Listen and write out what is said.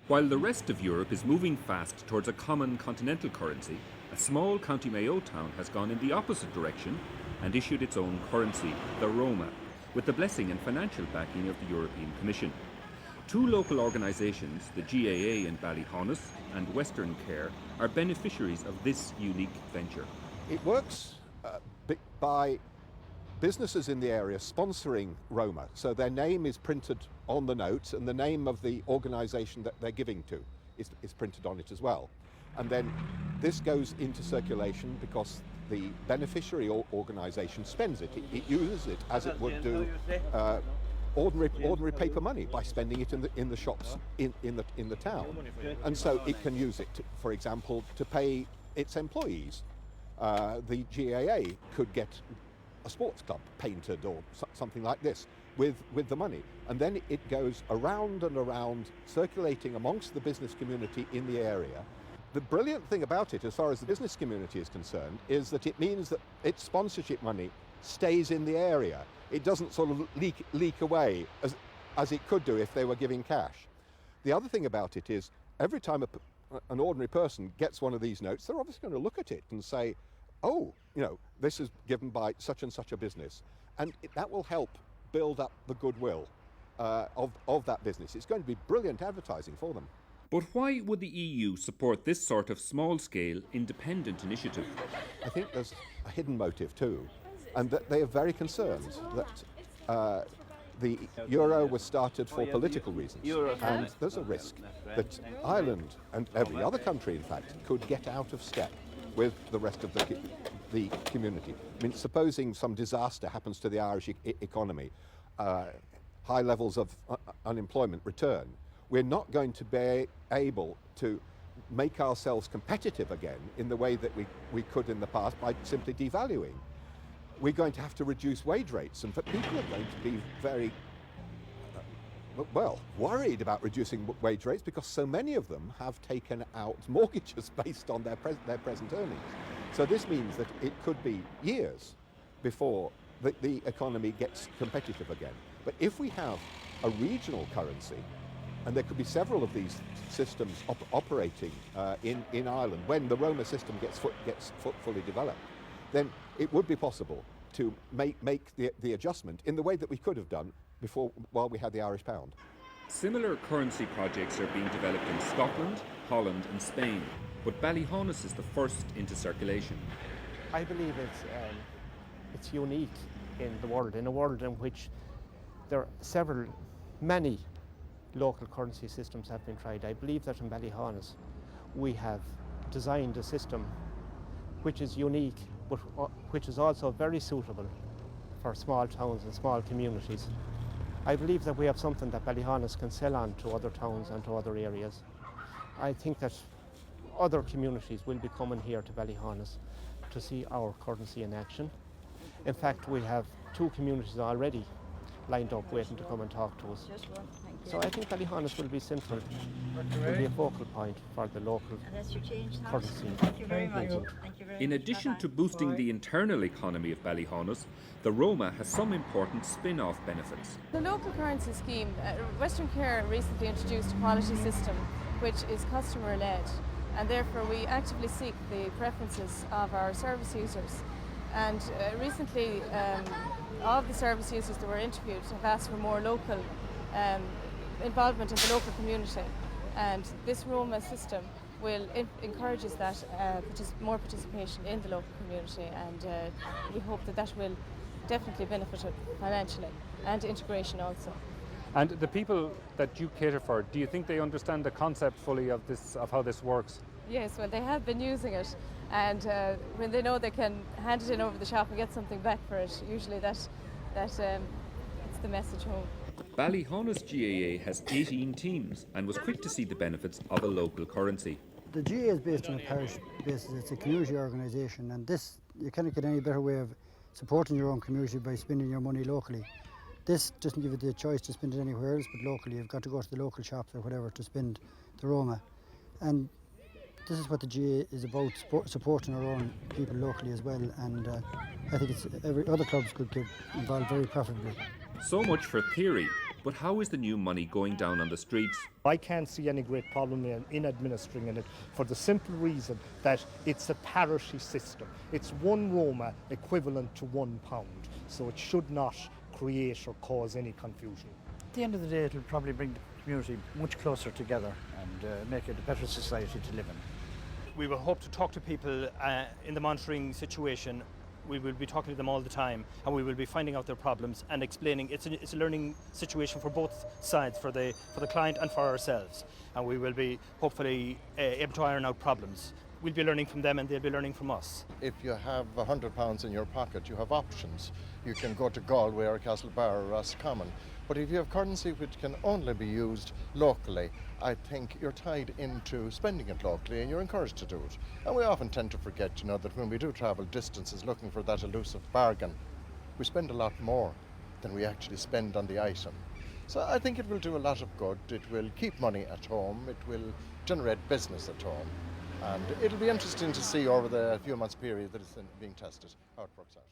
While the rest of Europe is moving fast towards a common continental currency, a small County Mayo town has gone in the opposite direction and issued its own currency, the ROMA, with the blessing and financial backing of the European Commission. Two local organisations, the GAA in Ballyhaunis and Western Care, are beneficiaries of this unique venture. It works by businesses in the area sponsoring ROMA, so their name is printed on the notes and the name of the organisation that they're giving to is printed on it as well. And then this goes into circulation because the beneficiary organisation spends it. It uses it as it would do ordinary paper money by spending it in the shops in the town. And so it can use it, for example, to pay its employees. The GAA could get a sports club painted or something like this with the money, and then it goes around and around, circulating amongst the business community in the area. The brilliant thing about it, as far as the business community is concerned, is that it means that its sponsorship money stays in the area. It doesn't sort of leak away as it could do if they were giving cash. The other thing about it is every time an ordinary person gets one of these notes, they're obviously going to look at it and say, oh, this is given by such and such a business. And that will help build up the goodwill of that business. It's going to be brilliant advertising for them. But why would the EU support this sort of small-scale, independent initiative? I think there's a hidden motive too, and that they are very concerned that the euro was started for political reasons, and there's a risk that Ireland, and every other country in fact, could get out of step with the rest of the community. I mean, supposing some disaster happens to the Irish economy, high levels of unemployment return, we're not going to be able to make ourselves competitive again in the way that we could in the past by simply devaluing. We're going to have to reduce wage rates, and people are going to be very worried about reducing wage rates because so many of them have taken out mortgages based on their present earnings. So this means that it could be years before the economy gets competitive again. But if we have a regional currency, and there could be several of these systems operating in Ireland when the ROMA system gets fully developed, then it would be possible to make the adjustment in the way that we could have done before, while we had the Irish pound. Similar currency projects are being developed in Scotland, Holland and Spain, but Ballyhaunis is the first into circulation. I believe it's unique in the world, in a world in which there are many local currency systems have been tried. I believe that in Ballyhaunis we have designed a system which is unique, but which is also very suitable for small towns and small communities. I believe that we have something that Ballyhaunis can sell on to other towns and to other areas. I think that other communities will be coming here to Ballyhaunis to see our currency in action. In fact, we have 2 communities already lined up waiting to come and talk to us. So I think Ballyhaunis will be central, will be a focal point for the local currency. Thank you very much. In addition to boosting the internal economy of Ballyhaunis, the ROMA has some important spin-off benefits. The local currency scheme, Western Care recently introduced a quality system which is customer-led, and therefore we actively seek the preferences of our service users. And recently all of the service users that were interviewed have asked for more local involvement in the local community, and this ROMA system will encourages that more participation in the local community, and we hope that will definitely benefit it financially and integration also. And the people that you cater for, do you think they understand the concept fully of how this works? Yes, well, they have been using it, and when they know they can hand it in over the shop and get something back for it, usually it's the message home. Ballyhaunis GAA has 18 teams and was quick to see the benefits of a local currency. The GAA is based on a parish basis. It's a community organisation, and this, you cannot get any better way of supporting your own community by spending your money locally. This doesn't give you the choice to spend it anywhere else but locally. You've got to go to the local shops or whatever to spend the ROMA. And this is what the GAA is about, supporting our own people locally as well, and I think every other clubs could get involved very profitably. So much for theory. But how is the new money going down on the streets? I can't see any great problem in administering it for the simple reason that it's a parity system. It's one Roma equivalent to £1, so it should not create or cause any confusion. At the end of the day, it will probably bring the community much closer together and make it a better society to live in. We will hope to talk to people in the monitoring situation. We will be talking to them all the time, and we will be finding out their problems and explaining. It's a learning situation for both sides, for the client and for ourselves. And we will be hopefully able to iron out problems. We'll be learning from them and they'll be learning from us. If you have £100 in your pocket, you have options. You can go to Galway or Castlebar or Roscommon. But if you have currency which can only be used locally, I think you're tied into spending it locally and you're encouraged to do it. And we often tend to forget, that when we do travel distances looking for that elusive bargain, we spend a lot more than we actually spend on the item. So I think it will do a lot of good. It will keep money at home. It will generate business at home. And it'll be interesting to see over the few months period that it's being tested how it works out.